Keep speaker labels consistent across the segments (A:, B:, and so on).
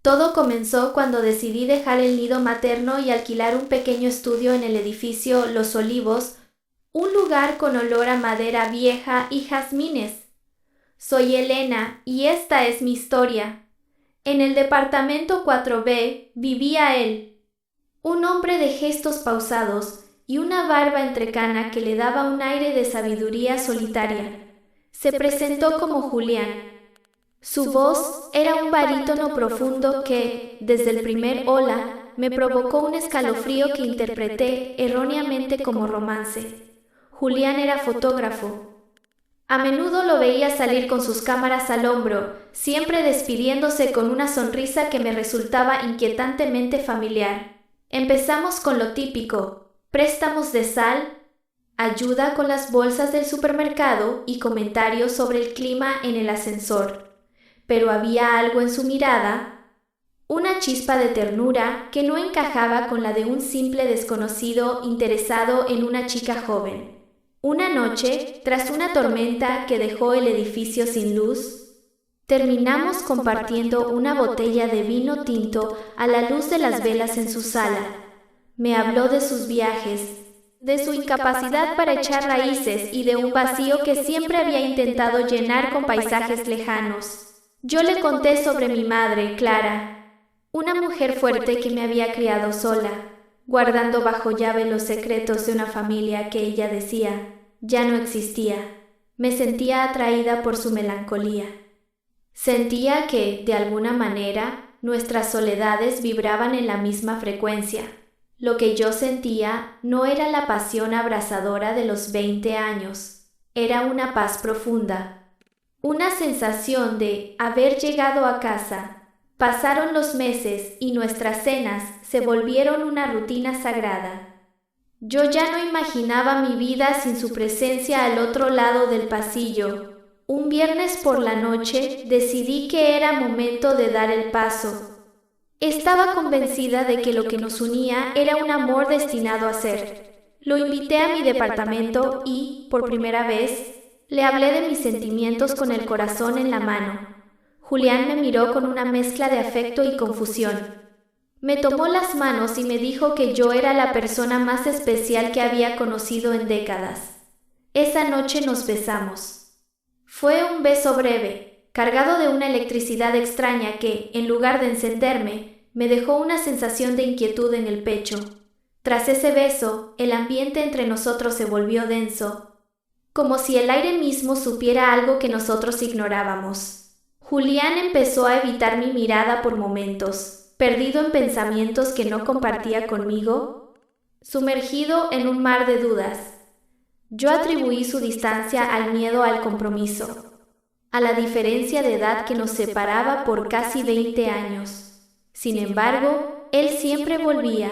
A: Todo comenzó cuando decidí dejar el nido materno y alquilar un pequeño estudio en el edificio Los Olivos, un lugar con olor a madera vieja y jazmines. Soy Elena y esta es mi historia. En el departamento 4B vivía él, un hombre de gestos pausados y una barba entrecana que le daba un aire de sabiduría solitaria. Se presentó como Julián. Su voz era un barítono profundo que, desde el primer hola, me provocó un escalofrío que interpreté erróneamente como romance. Julián era fotógrafo. A menudo lo veía salir con sus cámaras al hombro, siempre despidiéndose con una sonrisa que me resultaba inquietantemente familiar. Empezamos con lo típico: préstamos de sal, ayuda con las bolsas del supermercado y comentarios sobre el clima en el ascensor. Pero había algo en su mirada, una chispa de ternura que no encajaba con la de un simple desconocido interesado en una chica joven. Una noche, tras una tormenta que dejó el edificio sin luz, terminamos compartiendo una botella de vino tinto a la luz de las velas en su sala. Me habló de sus viajes, de su incapacidad para echar raíces y de un vacío que siempre había intentado llenar con paisajes lejanos. Yo le conté sobre mi madre, Clara, una mujer fuerte que me había criado sola, guardando bajo llave los secretos de una familia que ella decía ya no existía. Me sentía atraída por su melancolía. Sentía que, de alguna manera, nuestras soledades vibraban en la misma frecuencia. Lo que yo sentía no era la pasión abrasadora de los 20 años, era una paz profunda, una sensación de haber llegado a casa. Pasaron los meses y nuestras cenas se volvieron una rutina sagrada. Yo ya no imaginaba mi vida sin su presencia al otro lado del pasillo. Un viernes por la noche decidí que era momento de dar el paso. Estaba convencida de que lo que nos unía era un amor destinado a ser. Lo invité a mi departamento y, por primera vez, le hablé de mis sentimientos con el corazón en la mano. Julián me miró con una mezcla de afecto y confusión. Me tomó las manos y me dijo que yo era la persona más especial que había conocido en décadas. Esa noche nos besamos. Fue un beso breve, cargado de una electricidad extraña que, en lugar de encenderme, me dejó una sensación de inquietud en el pecho. Tras ese beso, el ambiente entre nosotros se volvió denso, como si el aire mismo supiera algo que nosotros ignorábamos. Julián empezó a evitar mi mirada por momentos, perdido en pensamientos que no compartía conmigo, sumergido en un mar de dudas. Yo atribuí su distancia al miedo al compromiso, a la diferencia de edad que nos separaba por casi 20 años. Sin embargo, él siempre volvía,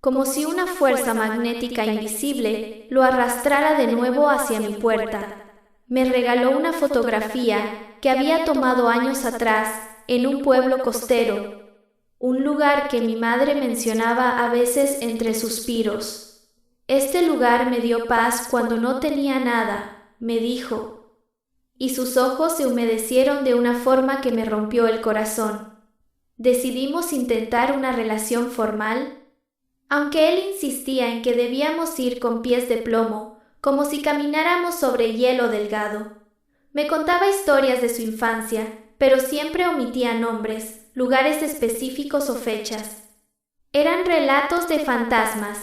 A: como si una fuerza magnética invisible lo arrastrara de nuevo hacia mi puerta. Me regaló una fotografía que había tomado años atrás en un pueblo costero, un lugar que mi madre mencionaba a veces entre suspiros. Este lugar me dio paz cuando no tenía nada, me dijo, y sus ojos se humedecieron de una forma que me rompió el corazón. Decidimos intentar una relación formal, aunque él insistía en que debíamos ir con pies de plomo, como si camináramos sobre hielo delgado. Me contaba historias de su infancia, pero siempre omitía nombres, lugares específicos o fechas. Eran relatos de fantasmas.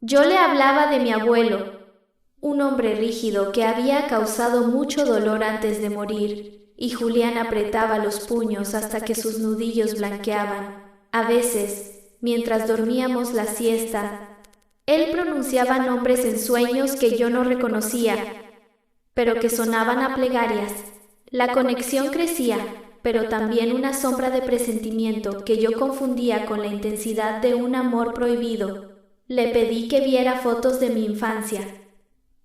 A: Yo le hablaba de mi abuelo, un hombre rígido que había causado mucho dolor antes de morir, y Julián apretaba los puños hasta que sus nudillos blanqueaban. A veces, mientras dormíamos la siesta, él pronunciaba nombres en sueños que yo no reconocía, pero que sonaban a plegarias. La conexión crecía, pero también una sombra de presentimiento que yo confundía con la intensidad de un amor prohibido. Le pedí que viera fotos de mi infancia,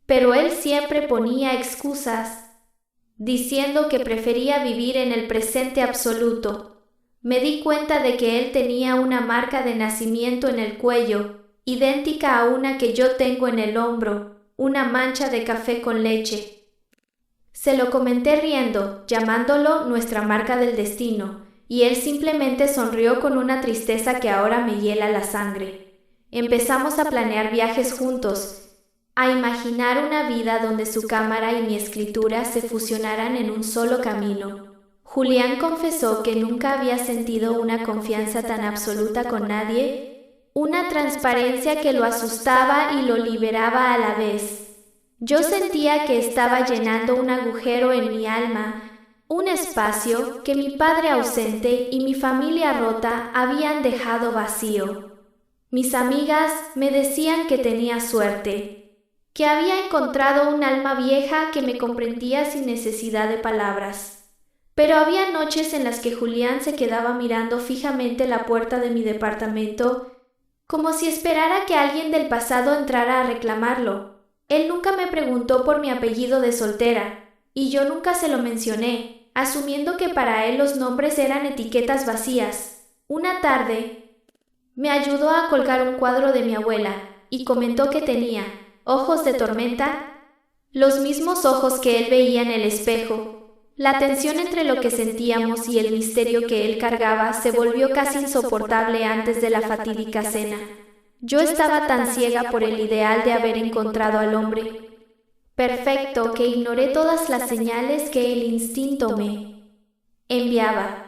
A: pero él siempre ponía excusas, diciendo que prefería vivir en el presente absoluto. Me di cuenta de que él tenía una marca de nacimiento en el cuello, idéntica a una que yo tengo en el hombro, una mancha de café con leche. Se lo comenté riendo, llamándolo nuestra marca del destino, y él simplemente sonrió con una tristeza que ahora me hiela la sangre. Empezamos a planear viajes juntos, a imaginar una vida donde su cámara y mi escritura se fusionaran en un solo camino. Julián confesó que nunca había sentido una confianza tan absoluta con nadie, una transparencia que lo asustaba y lo liberaba a la vez. Yo sentía que estaba llenando un agujero en mi alma, un espacio que mi padre ausente y mi familia rota habían dejado vacío. Mis amigas me decían que tenía suerte, que había encontrado un alma vieja que me comprendía sin necesidad de palabras. Pero había noches en las que Julián se quedaba mirando fijamente la puerta de mi departamento, como si esperara que alguien del pasado entrara a reclamarlo. Él nunca me preguntó por mi apellido de soltera, y yo nunca se lo mencioné, asumiendo que para él los nombres eran etiquetas vacías. Una tarde, me ayudó a colgar un cuadro de mi abuela, y comentó que tenía ojos de tormenta, los mismos ojos que él veía en el espejo. La tensión entre lo que sentíamos y el misterio que él cargaba se volvió casi insoportable antes de la fatídica cena. Yo estaba tan ciega por el ideal de haber encontrado al hombre perfecto que ignoré todas las señales que el instinto me enviaba.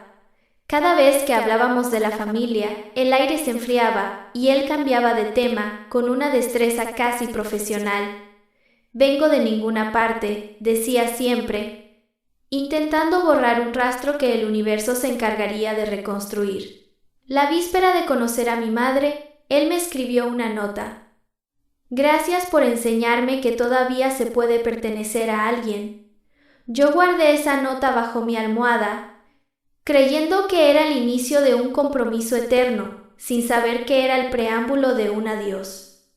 A: Cada vez que hablábamos de la familia, el aire se enfriaba y él cambiaba de tema con una destreza casi profesional. «Vengo de ninguna parte», decía siempre, intentando borrar un rastro que el universo se encargaría de reconstruir. La víspera de conocer a mi madre, él me escribió una nota. «Gracias por enseñarme que todavía se puede pertenecer a alguien». Yo guardé esa nota bajo mi almohada, creyendo que era el inicio de un compromiso eterno, sin saber que era el preámbulo de un adiós.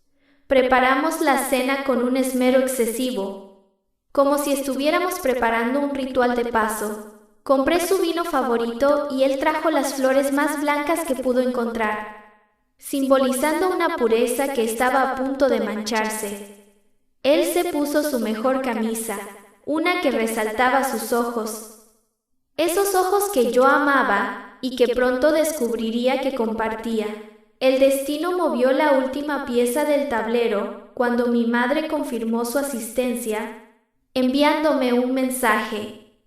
A: Preparamos la cena con un esmero excesivo, como si estuviéramos preparando un ritual de paso. Compré su vino favorito y él trajo las flores más blancas que pudo encontrar, simbolizando una pureza que estaba a punto de mancharse. Él se puso su mejor camisa, una que resaltaba sus ojos, esos ojos que yo amaba y que pronto descubriría que compartía. El destino movió la última pieza del tablero cuando mi madre confirmó su asistencia, enviándome un mensaje.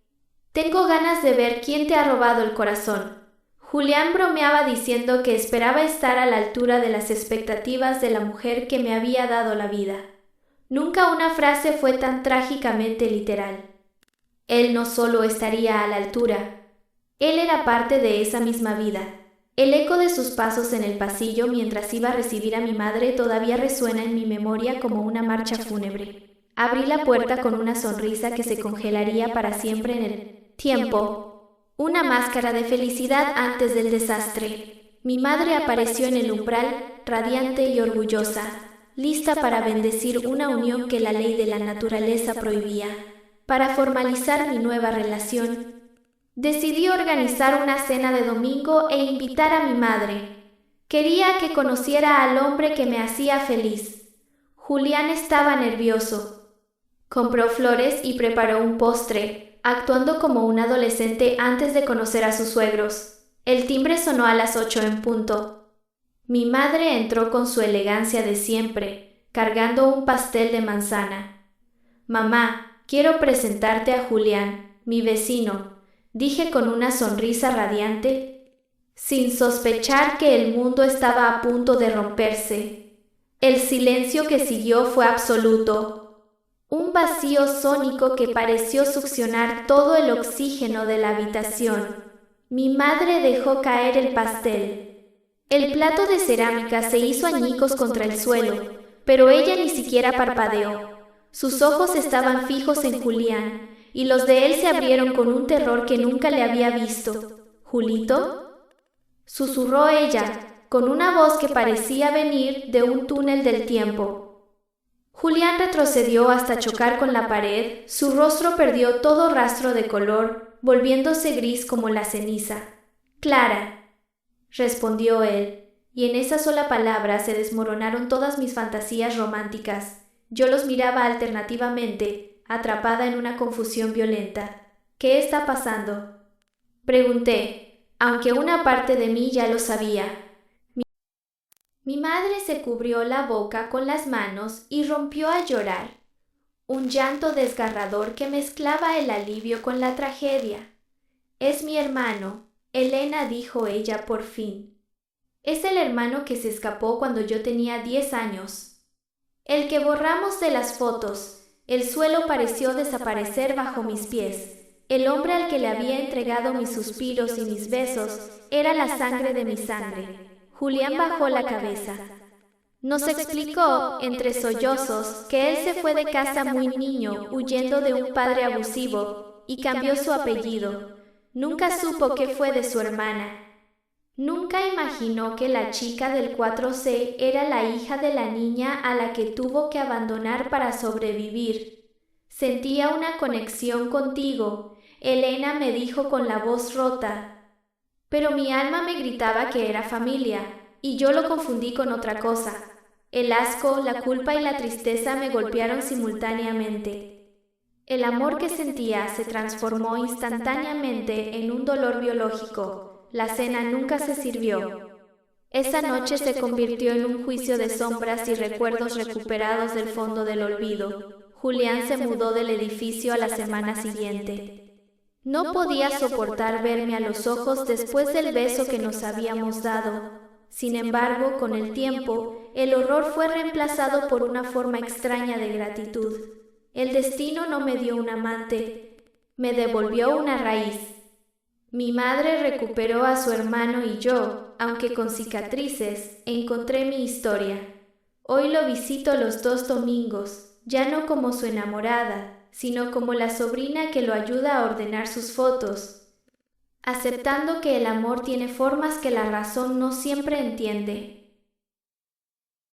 A: «Tengo ganas de ver quién te ha robado el corazón». Julián bromeaba diciendo que esperaba estar a la altura de las expectativas de la mujer que me había dado la vida. Nunca una frase fue tan trágicamente literal. Él no solo estaría a la altura, él era parte de esa misma vida. El eco de sus pasos en el pasillo mientras iba a recibir a mi madre todavía resuena en mi memoria como una marcha fúnebre. Abrí la puerta con una sonrisa que se congelaría para siempre en el tiempo, una máscara de felicidad antes del desastre. Mi madre apareció en el umbral, radiante y orgullosa, lista para bendecir una unión que la ley de la naturaleza prohibía. Para formalizar mi nueva relación, decidí organizar una cena de domingo e invitar a mi madre. Quería que conociera al hombre que me hacía feliz. Julián estaba nervioso. Compró flores y preparó un postre, actuando como un adolescente antes de conocer a sus suegros. El timbre sonó a las 8 en punto. Mi madre entró con su elegancia de siempre, cargando un pastel de manzana. «Mamá, quiero presentarte a Julián, mi vecino», dije con una sonrisa radiante, sin sospechar que el mundo estaba a punto de romperse. El silencio que siguió fue absoluto. Un vacío sónico que pareció succionar todo el oxígeno de la habitación. Mi madre dejó caer el pastel. El plato de cerámica se hizo añicos contra el suelo, pero ella ni siquiera parpadeó. Sus ojos estaban fijos en Julián, y los de él se abrieron con un terror que nunca le había visto. «¿Julito?», susurró ella, con una voz que parecía venir de un túnel del tiempo. Julián retrocedió hasta chocar con la pared, su rostro perdió todo rastro de color, volviéndose gris como la ceniza. «Clara», respondió él, y en esa sola palabra se desmoronaron todas mis fantasías románticas. Yo los miraba alternativamente, atrapada en una confusión violenta. «¿Qué está pasando?», pregunté. aunque una parte de mí ya lo sabía. Mi madre se cubrió la boca con las manos y rompió a llorar, un llanto desgarrador que mezclaba el alivio con la tragedia. Es mi hermano, Elena, dijo ella por fin. Es el hermano que se escapó cuando yo tenía 10 años. El que borramos de las fotos. El suelo pareció desaparecer bajo mis pies. El hombre al que le había entregado mis suspiros y mis besos era la sangre de mi sangre. Julián bajó la cabeza. Nos explicó, entre sollozos, que él se fue de casa muy niño, huyendo de un padre abusivo, y cambió su apellido. Nunca supo qué fue de su hermana. Nunca imaginó que la chica del 4C era la hija de la niña a la que tuvo que abandonar para sobrevivir. Sentía una conexión contigo, Elena me dijo con la voz rota. Pero mi alma me gritaba que era familia, y yo lo confundí con otra cosa. El asco, la culpa y la tristeza me golpearon simultáneamente. El amor que sentía se transformó instantáneamente en un dolor biológico. La cena nunca se sirvió. Esa noche se convirtió en un juicio de sombras y recuerdos recuperados del fondo del olvido. Julián se mudó del edificio a la semana siguiente. No podía soportar verme a los ojos después del beso que nos habíamos dado. Sin embargo, con el tiempo, el horror fue reemplazado por una forma extraña de gratitud. El destino no me dio un amante, me devolvió una raíz. Mi madre recuperó a su hermano y yo, aunque con cicatrices, encontré mi historia. Hoy lo visito los 2 domingos, ya no como su enamorada, sino como la sobrina que lo ayuda a ordenar sus fotos, aceptando que el amor tiene formas que la razón no siempre entiende.